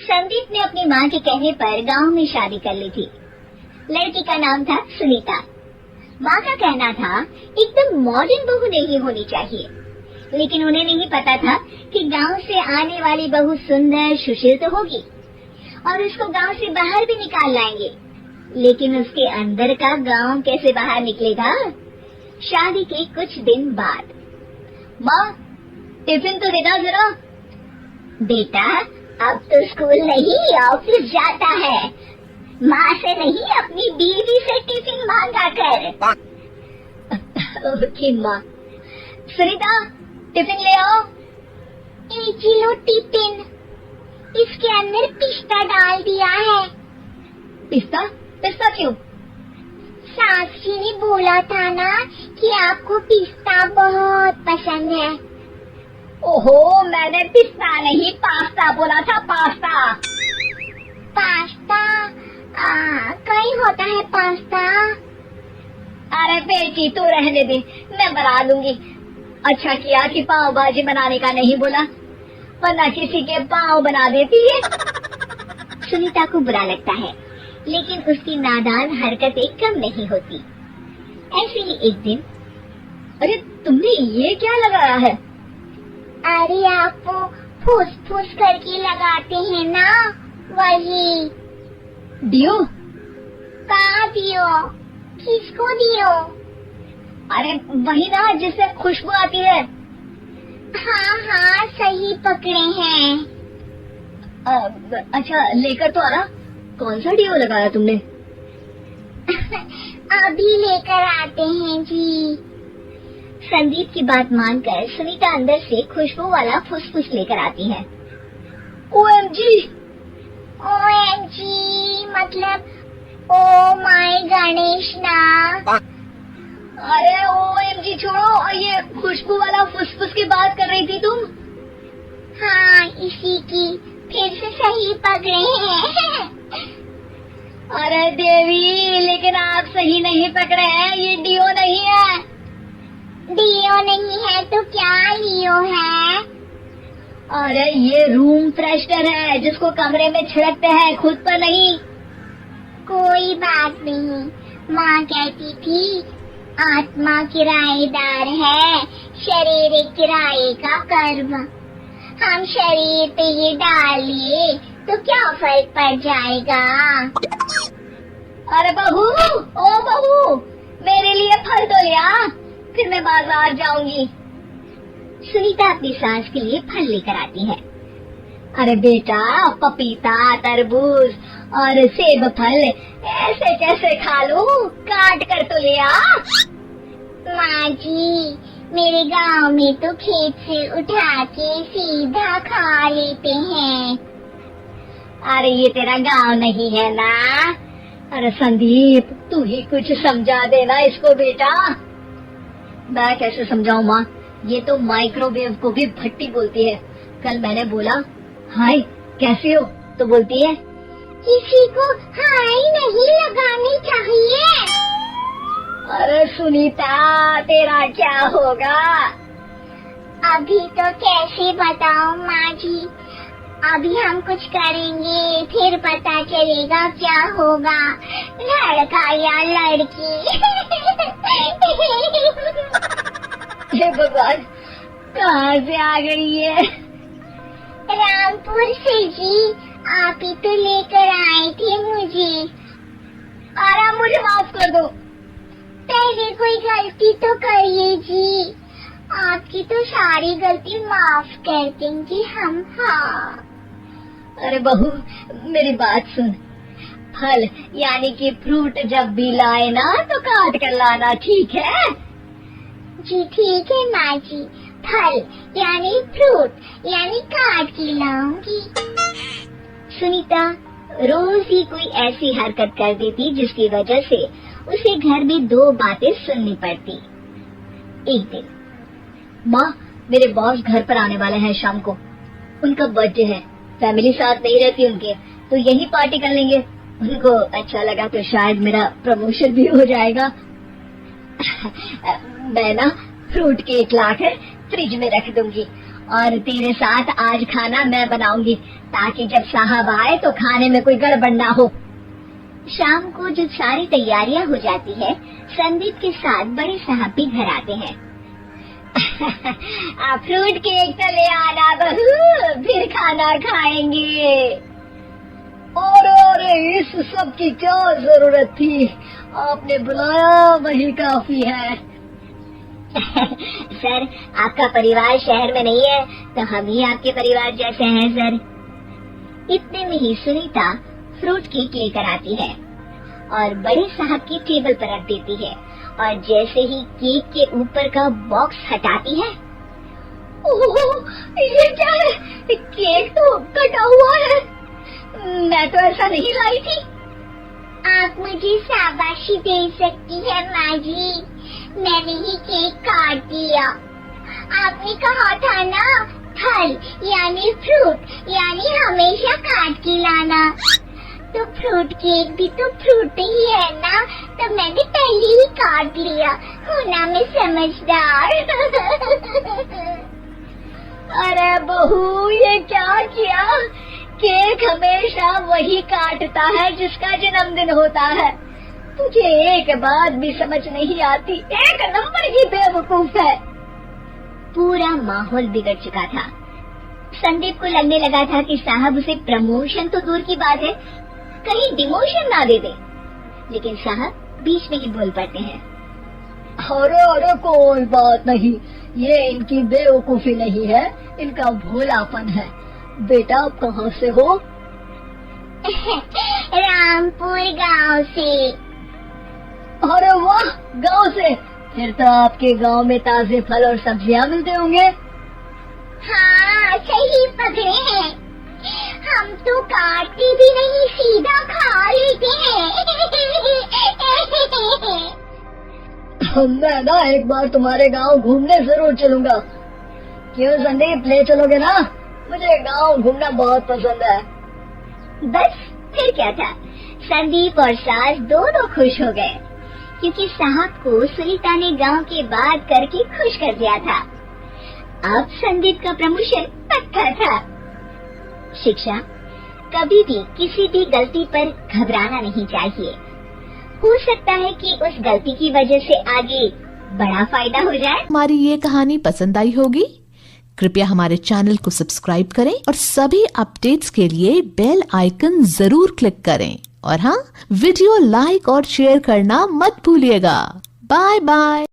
संदीप ने अपनी माँ के कहने पर गांव में शादी कर ली थी। लड़की का नाम था सुनीता। माँ का कहना था एकदम मॉडर्न बहू नहीं होनी चाहिए, लेकिन उन्हें नहीं पता था कि गांव से आने वाली बहू सुंदर सुशील तो होगी और उसको गांव से बाहर भी निकाल लाएंगे, लेकिन उसके अंदर का गांव कैसे बाहर निकलेगा। शादी के कुछ दिन बाद, माँ टिफिन तो देना जरा। बेटा अब तो स्कूल नहीं ऑफिस जाता है, माँ से नहीं अपनी बीवी से टिफिन मांगा कर। ओके माँ। सुनीता टिफिन ले आओ। 1 किलो टिफिन, इसके अंदर पिस्ता डाल दिया है। पिस्ता? पिस्ता क्यों? सास जी ने बोला था ना कि आपको पिस्ता बहुत पसंद है। ओहो, मैंने पिस्ता नहीं पास्ता बोला था, पास्ता। पास्ता? कहीं होता है पास्ता? अरे बेटी तू रहने दे, मैं बना दूंगी। अच्छा किया कि पाव भाजी बनाने का नहीं बोला, वरना किसी के पाव बना देती है। सुनीता को बुरा लगता है, लेकिन उसकी नादान हरकतें कम नहीं होती। ऐसे ही एक दिन, अरे तुमने ये क्या लगाया है? अरे आप फूस फूस करके लगाते हैं ना, वही। दियो? कहाँ दियो? किसको दियो? अरे वही ना जिससे खुशबू आती है। हाँ हाँ सही पकड़े हैं। अच्छा लेकर तो आना। कौन सा डियो लगाया तुमने? अभी लेकर आते हैं जी। संदीप की बात मानकर सुनीता अंदर से खुशबू वाला फुसफुस लेकर आती है। OMG! OMG मतलब ओ माय गणेश ना। अरे OMG छोड़ो, ये खुशबू वाला फुसफुस की बात कर रही थी तुम? हाँ इसी की, फिर से सही पकड़े हैं। अरे देवी, लेकिन आप सही नहीं पकड़े हैं, ये डियो नहीं है। डियो नहीं है तो क्या लियो है? अरे ये रूम फ्रेशनर है, जिसको कमरे में छिड़कते हैं, खुद पर नहीं। कोई बात नहीं, माँ कहती थी आत्मा किराएदार है, शरीर एक किराए का कर्म। हम शरीर पे ये डालिए तो क्या फर्क पड़ जाएगा। अरे बहू, ओ बहू, मेरे लिए फल तो लिया, फिर मैं बाजार जाऊंगी। सुनीता अपनी सास के लिए फल लेकर आती है। अरे बेटा, पपीता, तरबूज और सेब फल ऐसे कैसे खा लूं, काट कर तो लिया। माँ जी, मेरे गांव में तो खेत से उठा के सीधा खा लेते हैं। अरे ये तेरा गांव नहीं है ना। अरे संदीप, तू ही कुछ समझा देना इसको बेटा। मैं कैसे समझाऊं माँ, ये तो माइक्रोवेव को भी भट्टी बोलती है। कल मैंने बोला हाय कैसे हो, तो बोलती है किसी को हाय नहीं लगानी चाहिए। अरे सुनीता, तेरा क्या होगा? अभी तो कैसे बताऊं माँ जी, अभी हम कुछ करेंगे फिर पता चलेगा क्या होगा, लड़का या लड़की। हे भगवान, कहाँ से आ गई है? रामपुर से जी, आप ही तो लेकर आए थे मुझे। अरे मुझे माफ कर दो। पहले कोई गलती तो करिए जी, आपकी तो सारी गलती माफ कर देंगे हम। हाँ अरे बहू, मेरी बात सुन, फल यानी कि फ्रूट जब भी लाए ना तो काट कर लाना, ठीक है? जी ठीक है माँ जी, फल यानी फ्रूट यानी काट के लाऊंगी। सुनीता रोज ही कोई ऐसी हरकत कर देती जिसकी वजह से उसे घर में 2 बातें सुननी पड़ती। एक दिन, माँ मेरे बॉस घर पर आने वाले हैं शाम को, उनका बर्थडे है, फैमिली साथ नहीं रहती उनके, तो यही पार्टी कर लेंगे। उनको अच्छा लगा तो शायद मेरा प्रमोशन भी हो जाएगा। मैं ना फ्रूट केक लाकर फ्रिज में रख दूंगी और तेरे साथ आज खाना मैं बनाऊंगी, ताकि जब साहब आए तो खाने में कोई गड़बड़ ना हो। शाम को जब सारी तैयारियां हो जाती है, संदीप के साथ बड़े साहब भी घर आते हैं। आप फ्रूट केक तो ले आना बहू, फिर खाना खाएंगे। और इस सब की क्या जरूरत थी, आपने बुलाया वही काफी है। सर, आपका परिवार शहर में नहीं है तो हम ही आपके परिवार जैसे हैं सर। इतने में ही सुनीता फ्रूट केक लेकर आती है और बड़े साहब की टेबल पर रख देती है, और जैसे ही केक के ऊपर का बॉक्स हटाती है, ओह, ये क्या है? केक तो कटा हुआ है, मैं तो ऐसा नहीं लाई थी। आप मुझे शाबाशी दे सकती है माँ जी, मैंने ही केक काट दिया। आपने कहा था ना, फल यानी फ्रूट यानी हमेशा काट के लाना, तो फ्रूट केक भी तो फ्रूट ही है ना, तो मैंने पहले ही काट लिया। होना मैं समझदार। अरे बहू, ये क्या किया? केक हमेशा वही काटता है जिसका जन्मदिन होता है। तुझे एक बात भी समझ नहीं आती, एक नंबर की बेवकूफ है। पूरा माहौल बिगड़ चुका था। संदीप को लगने लगा था कि साहब उसे प्रमोशन तो दूर की बात है, कहीं डिमोशन ना दे दे, लेकिन साहब बीच में ही बोल पड़ते हैं। अरे कोई बात नहीं, ये इनकी बेवकूफी नहीं है, इनका भोलापन है। बेटा, आप कहाँ से हो? रामपुर गांव से। अरे वाह, गांव से, फिर तो आपके गांव में ताजे फल और सब्जियां मिलते होंगे। हाँ, सही पकड़े हैं, हम तो काटते भी नहीं, सीधा खा लेते हैं। मैं ना एक बार तुम्हारे गांव घूमने जरूर चलूंगा। क्यों संदीप, ले चलोगे ना? मुझे गांव घूमना बहुत पसंद है। बस फिर क्या था, संदीप और सास दोनों खुश हो गए, क्योंकि साहब को सुनीता ने गांव की बात करके खुश कर दिया था। अब संदीप का प्रमोशन पक्का था। शिक्षा, कभी भी किसी भी गलती पर घबराना नहीं चाहिए। हो सकता है कि उस गलती की वजह से आगे बड़ा फायदा हो जाए। हमारी ये कहानी पसंद आई होगी। कृपया हमारे चैनल को सब्सक्राइब करें और सभी अपडेट्स के लिए बेल आइकन जरूर क्लिक करें। और हाँ, वीडियो लाइक और शेयर करना मत भूलिएगा। Bye bye.